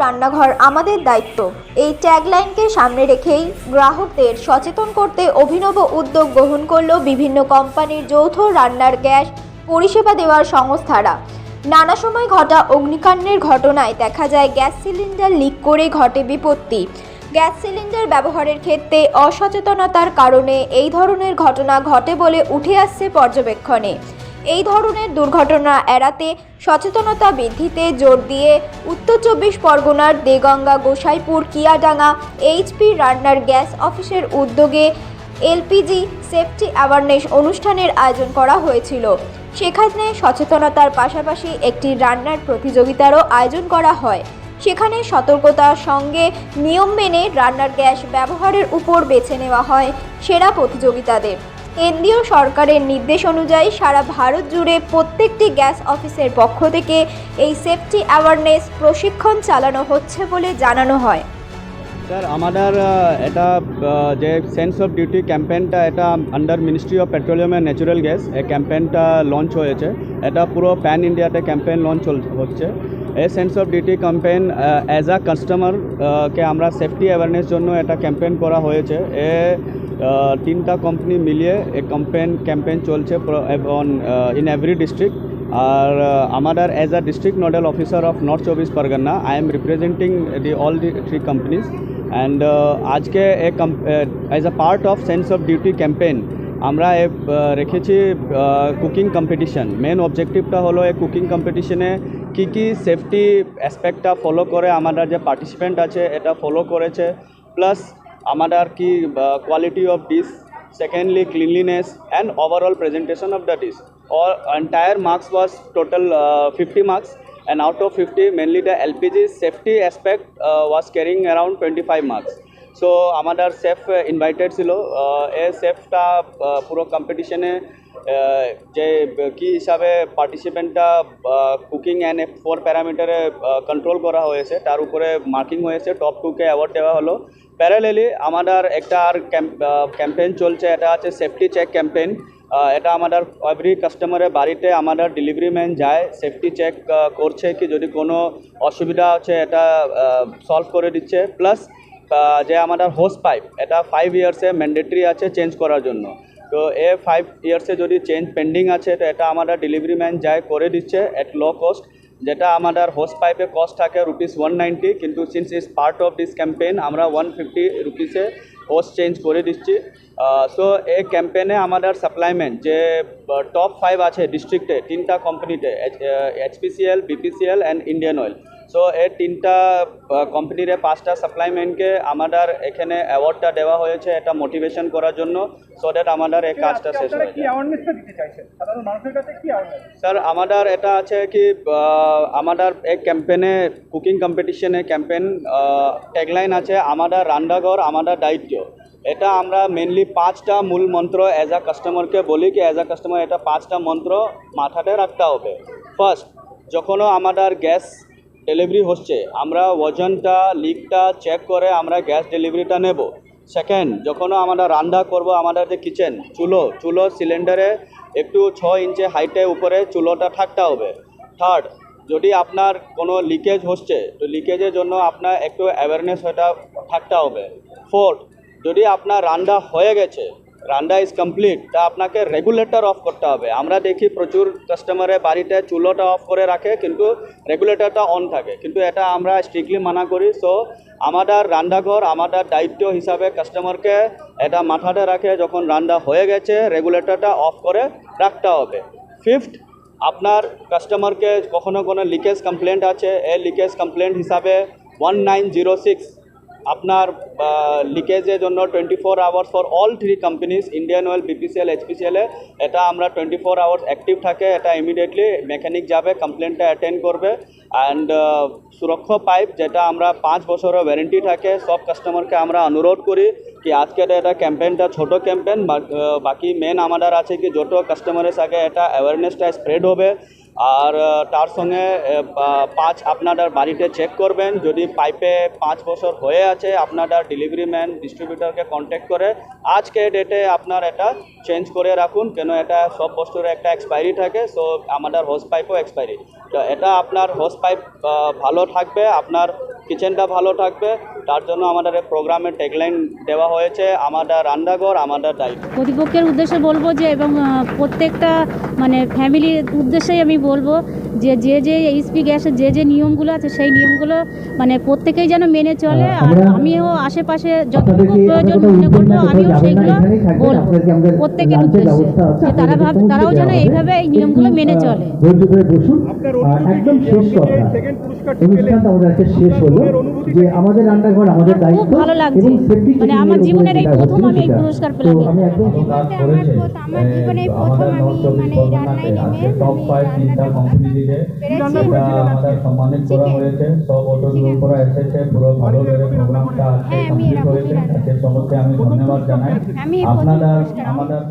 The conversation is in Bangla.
রান্নাঘর আমাদের দায়িত্ব এই ট্যাগলাইনকে সামনে রেখেই গ্রাহকদের সচেতন করতে অভিনব উদ্যোগ গ্রহণ করল বিভিন্ন কোম্পানির যৌথ রান্নার গ্যাস পরিষেবা দেওয়ার সংস্থারা। নানা সময় ঘটা অগ্নিকাণ্ডের ঘটনায় দেখা যায় গ্যাস সিলিন্ডার লিক করে ঘটে বিপত্তি। গ্যাস সিলিন্ডার ব্যবহারের ক্ষেত্রে অসচেতনতার কারণে এই ধরনের ঘটনা ঘটে বলে উঠে আসছে পর্যবেক্ষণে। এই ধরনের দুর্ঘটনা এড়াতে সচেতনতা বৃদ্ধিতে জোর দিয়ে উত্তর 24 পরগনার দেগঙ্গা গোসাইপুর কিয়াডাঙ্গা এইচপি রান্নার গ্যাস অফিসের উদ্যোগে এলপিজি সেফটি অ্যাওয়ারনেস অনুষ্ঠানের আয়োজন করা হয়েছিল। সেখানে সচেতনতার পাশাপাশি একটি রান্নার প্রতিযোগিতারও আয়োজন করা হয়। সেখানে সতর্কতার সঙ্গে নিয়ম মেনে রান্নার গ্যাস ব্যবহারের উপর বেছে নেওয়া হয় সেরা প্রতিযোগিতাদের। কেন্দ্রীয় সরকারের নির্দেশ অনুযায়ী সারা ভারত জুড়ে প্রত্যেকটি গ্যাস অফিসের পক্ষ থেকে এই সেফটি অ্যাওয়ারনেস প্রশিক্ষণ চালানো হচ্ছে বলে জানানো হয়। স্যার আমাদের এটা যে সেন্স অফ ডিউটি ক্যাম্পেইনটা এটা under ministry of petroleum and natural gas এই ক্যাম্পেইনটা লঞ্চ হয়েছে। এটা পুরো প্যান ইন্ডিয়াতে ক্যাম্পেইন লঞ্চ হচ্ছে। এই sense of duty campaign as a customer কে আমরা সেফটি অ্যাওয়ারনেস জন্য এটা ক্যাম্পেইন করা হয়েছে। তিনটা কোম্পানি মিলিয়ে এই ক্যাম্পেইন চলছে এবং ইন এভরি ডিস্ট্রিক্ট। আর আমাদের as a district nodal officer of North 24 Parganas I am representing all the three companies and আজকে as a part of sense of duty campaign আমরা রেখেছি কুকিং কম্পিটিশন। মেন অবজেক্টিভটা হলো এই কুকিং কম্পিটিশনে কী সেফটি অ্যাসপেক্টটা ফলো করে আমাদের যে পার্টিসিপেন্ট আছে এটা ফলো করেছে, প্লাস আমাদের কি quality of dish, secondly cleanliness and overall presentation of the dish. All entire marks was total 50 marks, and out of 50 mainly the LPG safety aspect was carrying around 25 marks. So আমাদের শেফ ইনভাইটেড ছিল। এই শেফটা পুরো কম্পিটিশনে যে কী হিসাবে পার্টিসিপেন্টটা কুকিং অ্যান্ড 4 প্যারামিটারে কন্ট্রোল করা হয়েছে তার উপরে মার্কিং হয়েছে। টপ 2কে অ্যাওয়ার্ড দেওয়া হলো। প্যারালেলি আমাদের একটা আর ক্যাম্পেইন চলছে, এটা আছে সেফটি চেক ক্যাম্পেইন। এটা আমাদের এভরি কাস্টমারের বাড়িতে আমাদের ডেলিভারি ম্যান যায়, সেফটি চেক করছে কি যদি কোনো অসুবিধা আছে এটা সলভ করে দিচ্ছে। প্লাস যে আমাদের হোস পাইপ এটা 5 ইয়ার্সে ম্যান্ডেটরি আছে চেঞ্জ করার জন্য। তো 5 ইয়ার্সে যদি চেঞ্জ পেন্ডিং আছে তো এটা আমাদের ডেলিভারি ম্যান যায় করে দিচ্ছে এট লো কস্ট। যেটা আমাদের হোস পাইপে কস্ট থাকে ₹190, কিন্তু since is part of this campaign আমরা 150 রুপিসে হোস চেঞ্জ করে দিচ্ছি। সো এই ক্যাম্পেইনে আমাদের সাপ্লাইমেন্ট যে টপ 5 আছে ডিস্ট্রিক্টে তিনটা কোম্পানিতে HPCL, BPCL and Indian oil. So এই তিনটা কোম্পানির 5টা সাপ্লাইমেন্টকে আমাদের এখানে অ্যাওয়ার্ডটা দেওয়া হয়েছে এটা মোটিভেশন করার জন্য, সো দ্যাট আমাদের এই কাজটা শেষ হয়ে যায়। স্যার আমাদের এটা আছে কি আমাদের এই ক্যাম্পেইনে কুকিং কম্পিটিশনে ক্যাম্পেইন ট্যাগলাইন আছে আমাদের রান্নাঘর আমাদের দায়িত্ব। এটা আমরা মেনলি 5টা মূল মন্ত্র অ্যাজ আ কাস্টমারকে বলি কি অ্যাজ আ কাস্টমার এটা 5টা মন্ত্র মাথাতে রাখতে হবে। ফার্স্ট, যখনও আমাদের গ্যাস ডেলিভারি হচ্ছে আমরা ওজনটা লিকটা চেক করে আমরা গ্যাস ডেলিভারিটা নেব। সেকেন্ড, যখনও আমরা রান্না করব আমাদের যে কিচেন চুলো সিলিন্ডারে একটু 6 ইঞ্চি হাইটে উপরে চুলোটা থাকতে হবে। থার্ড, যদি আপনার কোনো লিকেজ হচ্ছে তো লিকেজের জন্য আপনার একটু অ্যাওয়ারনেস এটা থাকতে হবে। ফোর্থ, যদি আপনার রান্না হয়ে গেছে রান্না ইজ কমপ্লিট তা আপনাকে রেগুলেটর অফ করতে হবে। আমরা দেখি প্রচুর কাস্টমারের বাড়িতে চুলোটা অফ করে রাখে কিন্তু রেগুলেটরটা অন থাকে, কিন্তু এটা আমরা স্ট্রিক্টলি মানা করি। সো আমাদের রান্নাঘর আমাদের দায়িত্ব হিসাবে কাস্টমারকে এটা মাথাতে রাখে যখন রান্না হয়ে গেছে রেগুলেটরটা অফ করে রাখতে হবে। ফিফথ, আপনার কাস্টমারকে কখনো কোনো লিকেজ কমপ্লেন্ট আছে এই লিকেজ কমপ্লেন্ট হিসাবে 1906 আপনার লিকেজের জন্য 24 hours for all 3 companies Indian oil, BPCL, HPCL এটা আমরা 24 আওয়ার্স অ্যাক্টিভ থাকে। এটা ইমিডিয়েটলি মেকানিক যাবে কমপ্লেনটা অ্যাটেন্ড করবে। অ্যান্ড সুরক্ষা পাইপ যেটা আমরা 5 বছরের ওয়ারেন্টি থাকে। সব কাস্টমারকে আমরা অনুরোধ করি কি আজকে এটা ক্যাম্পেইনটা ছোটো ক্যাম্পেইন, বাকি মেন আমাদের আছে কি যত কাস্টমারের সাথে এটা অ্যাওয়ারনেসটা স্প্রেড হবে। আর তার সঙ্গে 5 আপনাদের বাড়িতে চেক করবেন, যদি পাইপে 5 বছর হয়ে আছে আপনাদের ডেলিভারি ম্যান ডিস্ট্রিবিউটরকে কন্ট্যাক্ট করে আজকে ডেটে আপনার এটা চেঞ্জ করে রাখুন, কেন এটা সব বছরের একটা এক্সপায়ারি থাকে। সো আমাদের হোস পাইপও এক্সপায়ারি, তো এটা আপনার হোস পাইপ ভালো থাকবে, আপনার কিচেনটা ভালো থাকবে, তার জন্য আমাদের এই প্রোগ্রামের ট্যাগলাইন দেওয়া হয়েছে, আমাদের রান্নাঘর আমাদের দায়িত্ব। কর্তৃপক্ষের উদ্দেশ্যে বলবো যে এবং প্রত্যেকটা মানে ফ্যামিলির উদ্দেশ্যেই আমি বলবো যে যে যে এইচপি গ্যাসের যে যে নিয়মগুলো আছে সেই নিয়মগুলো মানে প্রত্যেকেই যেন মেনে চলে। আর আমিও আশেপাশে যতটুকু প্রয়োজন মনে করবো আমিও সেইগুলো বলবো প্রত্যেকের উদ্দেশ্যে যে তারাও যেন এইভাবে এই নিয়মগুলো মেনে চলে। ধৈর্য ধরে বসুন। একদম শেষ কথা, অনুষ্ঠানটা আমাদের আজকে শেষ হলো যে আমাদের রান্নাঘর আমাদের খুব দায়িত্ব ভালো লাগছে, এবং safety মানে checking আমার এর উপরে জীবনের এই যেটা প্রথম হচ্ছে আমি এই সেটা। পুরস্কার তো পেলাম। আমি একদম আমার জীবনে এই প্রথম আমি মানে রান্নায় নেমে টপ 5 তিনটা কম্পিটিটিভে আমাদের সম্মানিত করা হয়েছে। সব অতিথিরা এসেছে, পুরো ভালো করে প্রোগ্রামটা আজকে হ্যাঁ, আমি কমপ্লিট এরকমই হয়েছে। রান্না তাদের সবাইকে আমি ধন্যবাদ জানাই। আমি প্রথম আপনারা পুরস্কার আমাদের